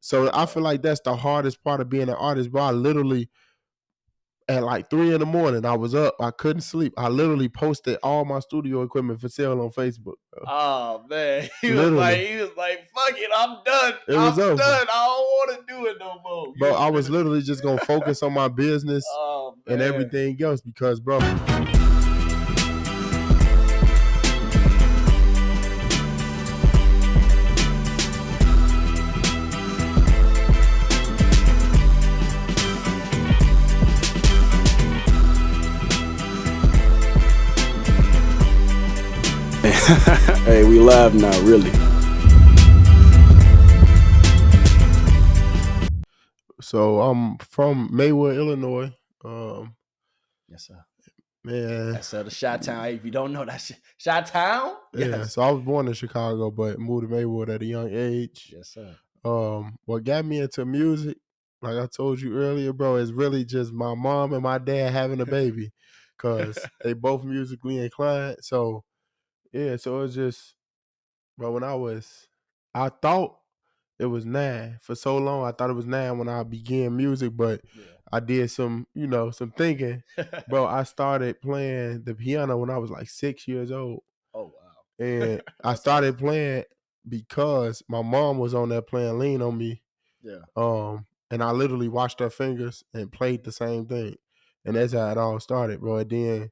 So I feel like that's the hardest part of being an artist, bro. I literally at like 3 in the morning, I was up. I couldn't sleep. I literally posted all my studio equipment for sale on Facebook, bro. Oh man, he was like, fuck it, I'm done. I'm done. I don't want to do it no more. Bro, I was literally just gonna focus on my business and everything else because, bro. Hey, we live now, really. So I'm from Maywood, Illinois. Yes, sir. Man, that's the Chi-Town. Hey, if you don't know that Chi-Town, yeah. So I was born in Chicago, but moved to Maywood at a young age. Yes, sir. What got me into music, like I told you earlier, bro, is really just my mom and my dad having a baby, cause they both musically inclined. So yeah, so it's just, bro. When I thought it was 9 for so long. I thought it was 9 when I began music, but I did some thinking. Bro, I started playing the piano when I was like 6 years old. Oh, wow. And I started playing because my mom was on there playing Lean on Me. Yeah. And I literally watched her fingers and played the same thing. And that's how it all started, bro. And then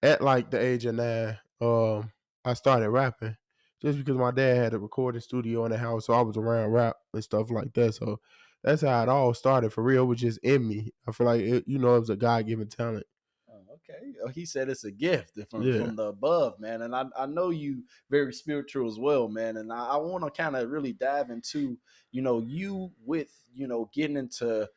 at like the age of 9, I started rapping. Just because my dad had a recording studio in the house, so I was around rap and stuff like that. So that's how it all started for real. It was just in me. I feel like it was a God-given talent. Okay. He said it's a gift from the above, man. And I know you very spiritual as well, man. And I want to kind of really dive into, you with, getting into,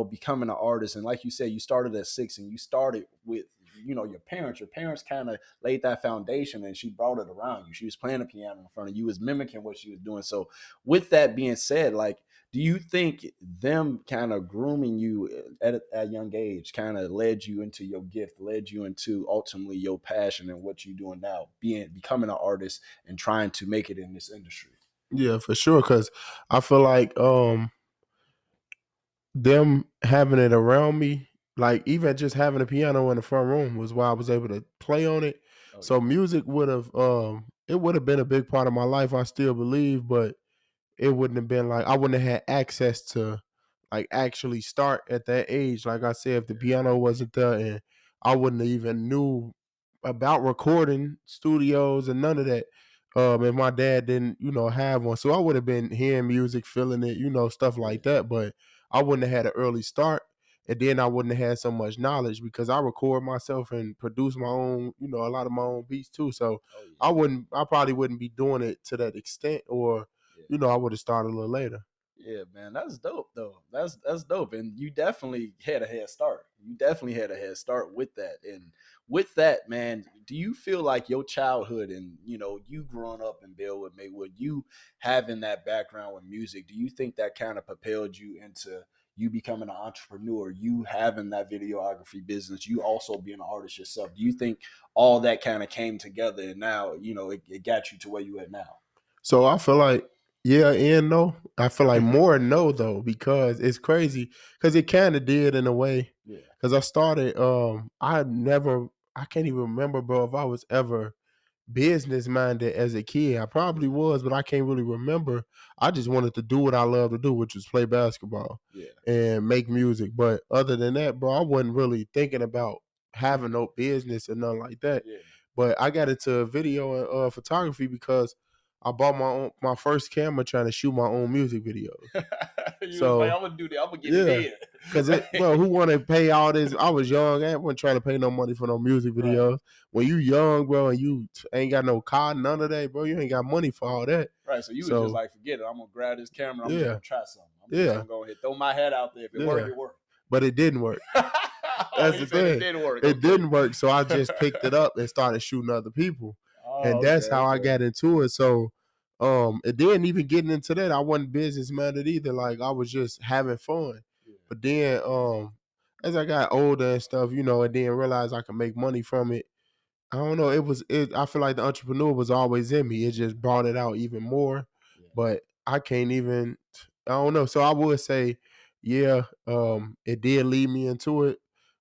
becoming an artist. And like you said, you started at 6 and you started with, your parents kind of laid that foundation and she brought it around you. She was playing the piano in front of you, was mimicking what she was doing. So with that being said, like, do you think them kind of grooming you at a young age kind of led you into your gift, led you into ultimately your passion and what you're doing now, becoming an artist and trying to make it in this industry? Yeah, for sure. Cause I feel like them having it around me, like even just having a piano in the front room was why I was able to play on it. So music would have been a big part of my life, I still believe, but it wouldn't have been like I wouldn't have had access to like actually start at that age. Like I said, if the piano wasn't there, and I wouldn't have even knew about recording studios and none of that. If my dad didn't, have one. So I would have been hearing music, feeling it, stuff like that. But I wouldn't have had an early start. And then I wouldn't have had so much knowledge because I record myself and produce my own, a lot of my own beats too. So I probably wouldn't be doing it to that extent, or I would have started a little later. Yeah, man, that's dope though. That's dope, and you definitely had a head start. You definitely had a head start with that. And with that, man, do you feel like your childhood and you growing up in Bellwood, Maywood, you having that background with music, do you think that kind of propelled you into you becoming an entrepreneur, you having that videography business, you also being an artist yourself? Do you think all that kind of came together and now it got you to where you at now? So I feel like yeah and no. I feel like more no though, because it's crazy. Because it kind of did in a way. Yeah. Because I started, I can't even remember, bro, if I was ever business minded as a kid. I probably was, but I can't really remember. I just wanted to do what I love to do, which was play basketball and make music. But other than that, bro, I wasn't really thinking about having no business or nothing like that. Yeah. But I got into video and photography because I bought my first camera trying to shoot my own music videos. So was like, I'm gonna do that. I'm gonna get it in. Because who want to pay all this? I was young. I wasn't trying to pay no money for no music videos. Right. When you young, bro, and you ain't got no car, none of that, bro, you ain't got money for all that. Right. So you was just like, forget it. I'm gonna grab this camera. I'm gonna try something. I'm just gonna throw my head out there. If it worked, it worked. But it didn't work. That's the thing. It didn't work. It didn't work. So I just picked it up and started shooting other people. And that's how I got into it. So it didn't even getting into that. I wasn't business minded either. Like I was just having fun. Yeah. But then as I got older and stuff, and then realized I could make money from it. I don't know. I feel like the entrepreneur was always in me. It just brought it out even more. Yeah. But I can't even I don't know. So I would say, yeah, it did lead me into it,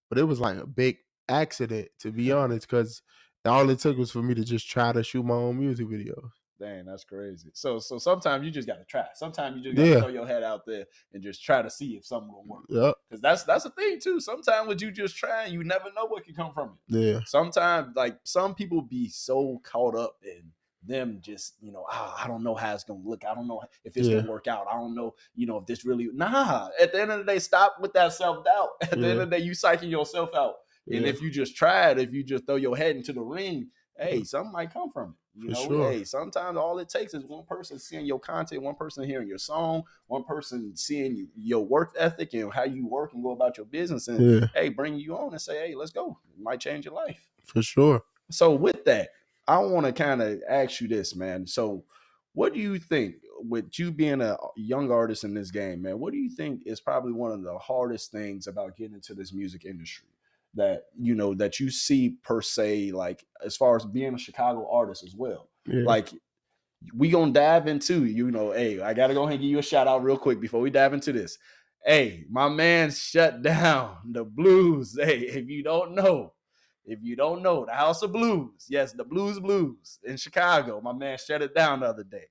but it was like a big accident, to be honest, because all it took was for me to just try to shoot my own music videos. Dang, that's crazy. So sometimes you just got to try. Sometimes you just got to throw your head out there and just try to see if something will work. Yep. Because that's the thing too. Sometimes when you just try, you never know what can come from it. Yeah. Sometimes, like, some people be so caught up in them just, I don't know how it's gonna look. I don't know if it's gonna work out. I don't know, if this really. Nah. At the end of the day, stop with that self-doubt. At the end of the day, you psyching yourself out. And if you just try it, if you just throw your head into the ring, hey, something might come from it. Hey, sometimes all it takes is one person seeing your content, one person hearing your song, one person seeing your work ethic and how you work and go about your business, and hey, bring you on and say, hey, let's go. It might change your life. For sure. So with that, I want to kind of ask you this, man. So what do you think, with you being a young artist in this game, man, what do you think is probably one of the hardest things about getting into this music industry that that you see, per se, like as far as being a Chicago artist as well? Like, we gonna dive into, hey, I gotta go ahead and give you a shout out real quick before we dive into this. Hey, my man shut down the Blues. Hey, if you don't know, the House of Blues, yes, the Blues in Chicago, my man shut it down the other day.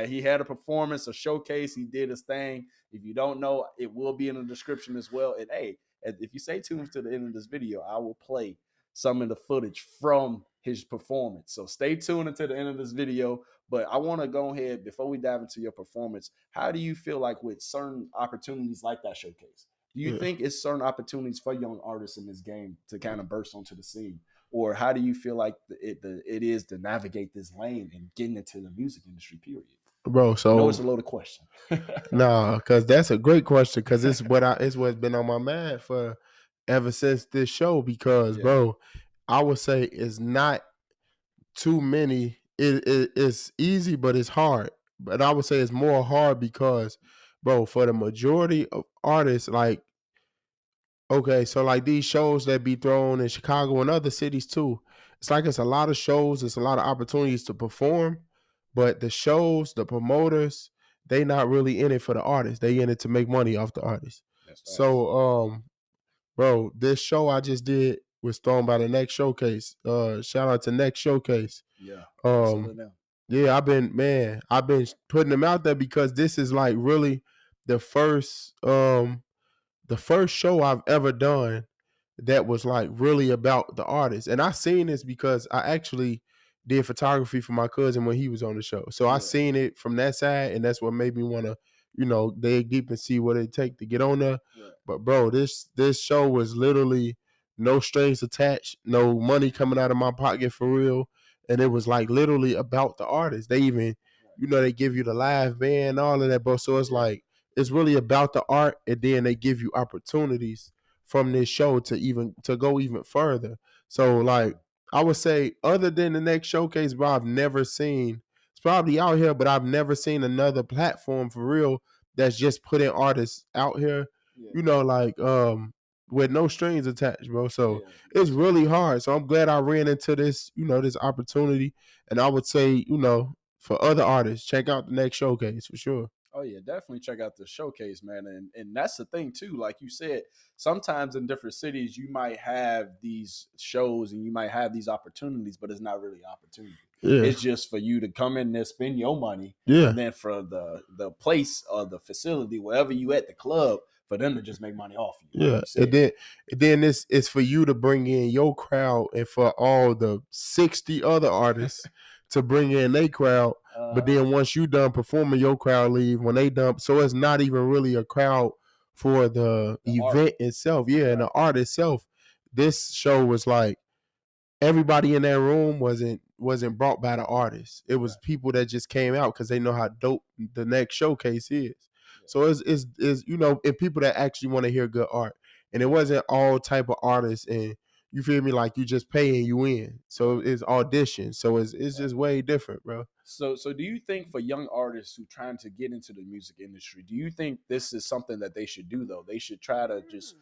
He had a performance, a showcase. He did his thing. If you don't know, it will be in the description as well. And hey, if you stay tuned to the end of this video, I will play some of the footage from his performance. So stay tuned until the end of this video. But I want to go ahead, before we dive into your performance, how do you feel like with certain opportunities like that showcase? Do you think it's certain opportunities for young artists in this game to kind of burst onto the scene? Or how do you feel like it is to navigate this lane and getting into the music industry, period? Bro, so it's a loaded question. Nah, because that's a great question, because it's what's been on my mind for ever since this show, because bro, I would say it's not too many. It's easy, but it's hard. But I would say it's more hard because, bro, for the majority of artists, like, okay, so like these shows that be thrown in Chicago and other cities too, it's like it's a lot of shows, it's a lot of opportunities to perform, but the shows, the promoters, they not really in it for the artists. They in it to make money off the artists. So, bro, this show I just did was thrown by the Next Showcase. Shout out to Next Showcase. Yeah. Yeah, I've been putting them out there because this is like really the first show I've ever done that was like really about the artist. And I seen this because I actually did photography for my cousin when he was on the show. So I seen it from that side, and that's what made me want to, dig deep and see what it take to get on there. But bro, this show was literally no strings attached, no money coming out of my pocket for real. And it was like literally about the artist. They even, they give you the live band, all of that, bro. So it's like, it's really about the art, and then they give you opportunities from this show to go even further. So like, I would say, other than the Next Showcase, bro, I've never seen, it's probably out here, but I've never seen another platform for real that's just putting artists out here, with no strings attached, bro. So it's really hard. So I'm glad I ran into this, this opportunity. And I would say, for other artists, check out the Next Showcase for sure. Oh yeah, definitely check out the showcase, man. And that's the thing too. Like you said, sometimes in different cities you might have these shows and you might have these opportunities, but it's not really an opportunity. Yeah. It's just for you to come in there, spend your money, and then for the place or the facility, wherever you at, the club, for them to just make money off you. Yeah, and then it's for you to bring in your crowd, and for all the 60 other artists to bring in their crowd. But then once you done performing, your crowd leave when they dump. So it's not even really a crowd for the event itself. Yeah, and the art itself. This show was like, everybody in that room wasn't brought by the artist. It was people that just came out because they know how dope the Next Showcase is. So it's and people that actually want to hear good art. And it wasn't all type of artists, and you feel me, like you just pay and you in. So it's audition. So it's just way different, bro. So do you think for young artists who trying to get into the music industry, do you think this is something that they should do though? They should try to just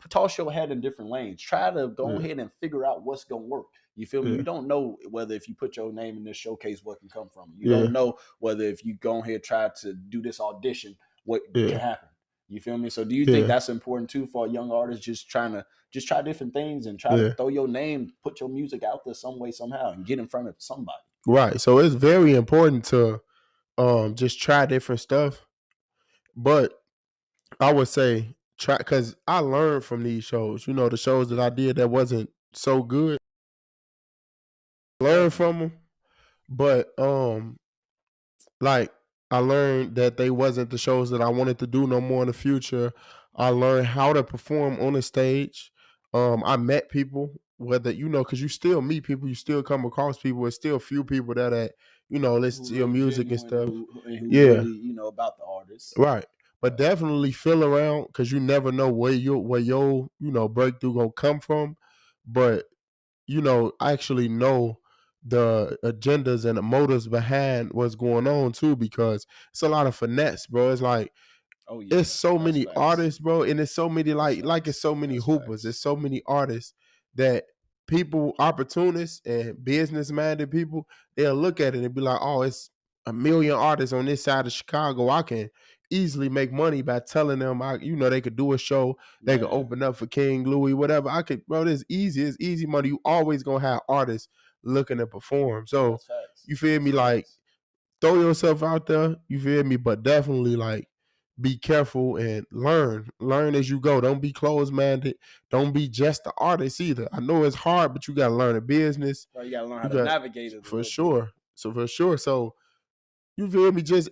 toss your head in different lanes. Try to go ahead and figure out what's gonna work. You feel me? You don't know whether if you put your name in this showcase, what can come from it. You don't know whether if you go ahead and try to do this audition, what can happen. You feel me? So do you think that's important too for a young artist just trying to just try different things and try to throw your name, put your music out there some way, somehow, and get in front of somebody? Right. So it's very important to just try different stuff. But I would say try, because I learned from these shows. You know, the shows that I did that wasn't so good, learn from them. But like I learned that they wasn't the shows that I wanted to do no more in the future. I learned how to perform on the stage. I met people, whether because you still meet people, you still come across people. There's still a few people that listen to your music and stuff. Who really, about the artist. Right. But definitely feel around, because you never know where your breakthrough gonna come from. But actually know the agendas and the motives behind what's going on too, because it's a lot of finesse, bro. It's like it's so many artists, bro, and it's so many it's so many hoopers. There's so many artists that people, opportunists and business minded people, they'll look at it and be like, oh, it's a million artists on this side of Chicago. I can easily make money by telling them they could do a show, they could open up for King Louis, whatever. I could, bro, it's easy money. You always gonna have artists looking to perform. So you feel me? Like, throw yourself out there, you feel me? But definitely be careful and learn as you go. Don't be closed-minded. Don't be just the artist either. I know it's hard, but you gotta learn the business. Right, you gotta learn how to navigate it for sure. So you feel me? Just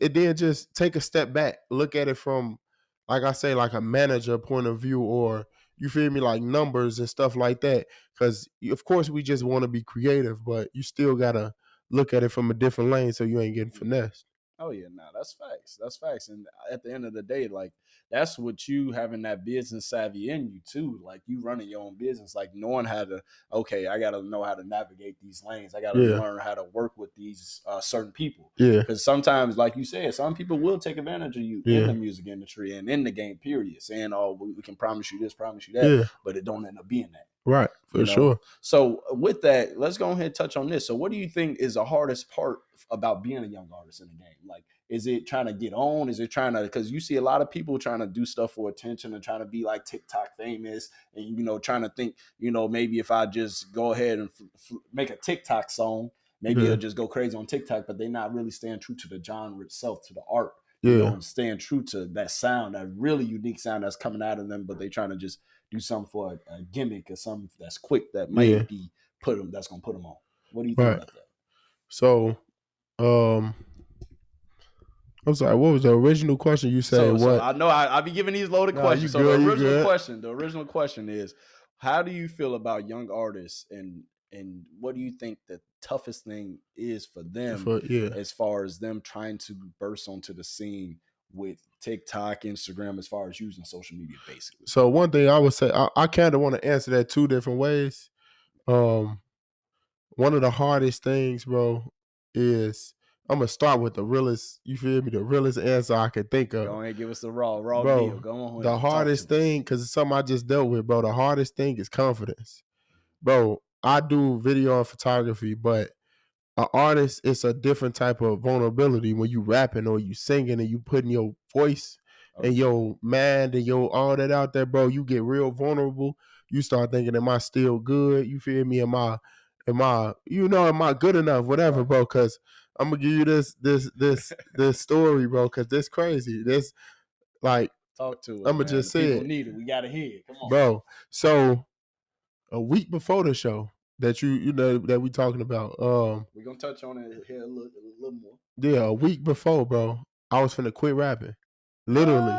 take a step back. Look at it from, like I say, like a manager point of view, or you feel me, like numbers and stuff like that. Because of course we just want to be creative, but you still gotta look at it from a different lane so you ain't getting finessed. Oh yeah, no, that's facts. That's facts. And at the end of the day, like, that's what you having that business savvy in you too. Like, you running your own business, like knowing how to, okay, I gotta know how to navigate these lanes. I gotta learn how to work with these certain people. Yeah. Because sometimes, like you said, some people will take advantage of you in the music industry and in the game, period. Saying, oh, we can promise you this, promise you that, but it don't end up being that. Right, for sure. So with that, let's go ahead and touch on this. So what do you think is the hardest part about being a young artist in the game? Like, is it trying to get on? Is it trying to, because you see a lot of people trying to do stuff for attention and trying to be like TikTok famous and, trying to think, maybe if I just go ahead and make a TikTok song, maybe it'll just go crazy on TikTok, but they're not really staying true to the genre itself, to the art. And staying true to that sound, that really unique sound that's coming out of them, but they trying to just do something for a gimmick or something that's quick that might be that's gonna put them on. What do you think about that? So, I'm sorry, what was the original question you said? So I know I be giving these loaded questions. So the original question is, how do you feel about young artists and what do you think the toughest thing is for them as far as them trying to burst onto the scene with TikTok, Instagram, as far as using social media, basically? So one thing I would say, I kind of want to answer that two different ways. One of the hardest things, bro, is I'm gonna start with the realest. You feel me? The realest answer I can think of. Go ahead, give us the raw bro, deal. Go on. The hardest thing, because it's something I just dealt with, bro. The hardest thing is confidence, bro. I do video and photography, but an artist, it's a different type of vulnerability when you rapping or you singing and you putting your voice and your mind and your all that out there, bro. You get real vulnerable. You start thinking, am I still good? You feel me? Am I good enough? Whatever, bro. Because I'm gonna give you this story, bro. Because this crazy. This talk to us. I'm gonna just say it. Need it. We gotta hear it. Come on, bro. So a week before the show that that we talking about, we're gonna touch on it here a little more. Yeah, a week before, bro, I was finna quit rapping. Literally.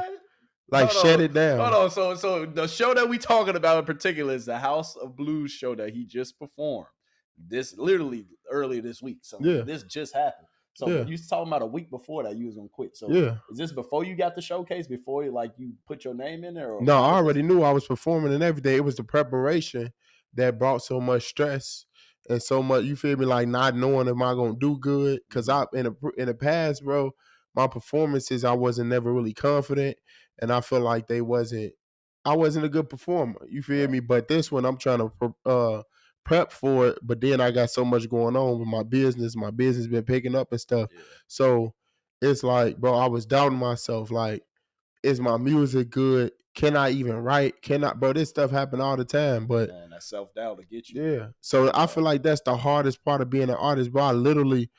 Shut it down. Hold on. So the show that we talking about in particular is the House of Blues show that he just performed. This literally earlier this week. So this just happened. So you was talking about a week before that you was gonna quit. So is this before you got the showcase? Before you put your name in there? Or no, I already knew I was performing and everything. It was the preparation that brought so much stress and so much. You feel me? Like not knowing am I gonna do good? Because in the past, bro, my performances I wasn't never really confident, and I feel like I wasn't a good performer. You feel me? But this one I'm trying to prep for it, but then I got so much going on with my business. My business been picking up and stuff. So it's like, bro, I was doubting myself. Like, is my music good? Can I even write? Bro, this stuff happen all the time. But man, that self-doubt to get you. Yeah. So I feel like that's the hardest part of being an artist, bro. I literally,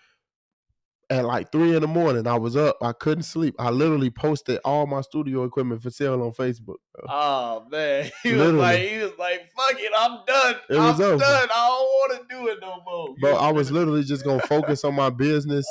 at like 3 a.m, I was up. I couldn't sleep. I literally posted all my studio equipment for sale on Facebook, bro. Oh man, he was like, fuck it, I'm done. I'm done. I don't want to do it no more. Bro, I was literally just gonna focus on my business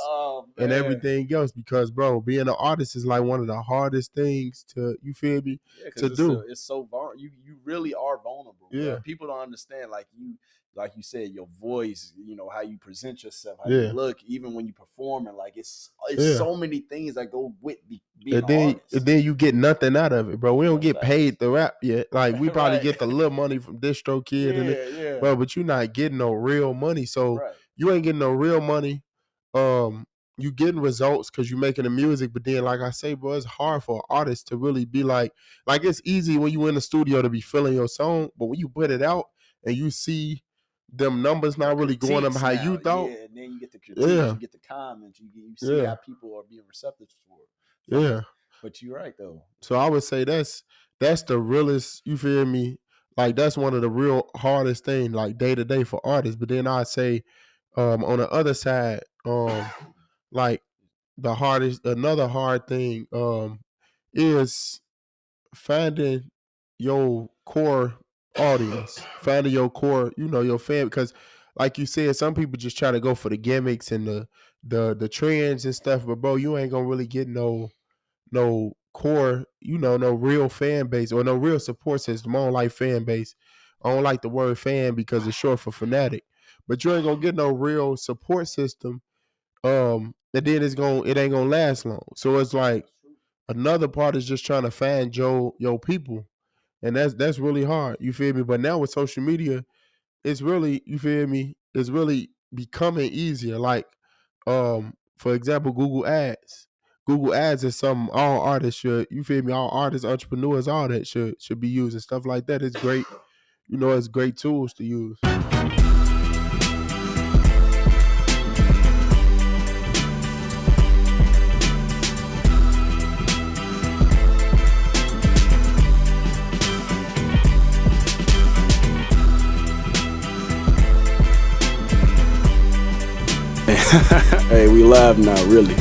and everything else because, bro, being an artist is like one of the hardest things to, you feel me, to do. It's so vulnerable. You really are vulnerable. Yeah. Bro. People don't understand. Like you said, your voice, you know, how you present yourself, how you look, even when you perform, and like it's so many things that go with being an artist. And then you get nothing out of it, bro. We don't get paid to rap yet. Like we probably get the little money from DistroKid, bro, but you're not getting no real money. So you ain't getting no real money. You getting results because you're making the music, but then, like I say, bro, it's hard for an artist to really be like it's easy when you in the studio to be feeling your song, but when you put it out and you see them numbers not really going up how you thought. Yeah, and then you get the critiques, you get the comments, you see how people are being receptive for it. Yeah. But you're right though. So I would say that's the realest, you feel me? Like that's one of the real hardest things, like day to day for artists. But then I'd say on the other side, like another hard thing is finding your core audience, finding your core, you know, your fan, because like you said, some people just try to go for the gimmicks and the trends and stuff, but bro, you ain't gonna really get no core, you know, no real fan base or no real support system. I don't like fan base. I don't like the word fan because it's short for fanatic, but you ain't gonna get no real support system, and then it ain't gonna last long. So it's like another part is just trying to find your people. And that's really hard, you feel me? But now with social media, it's really, you feel me, it's really becoming easier. Like, for example, Google Ads. Google Ads is something all artists should, you feel me, all artists, entrepreneurs, all that should be using. Stuff like that. It's great, you know, it's great tools to use. Hey, we live now, really.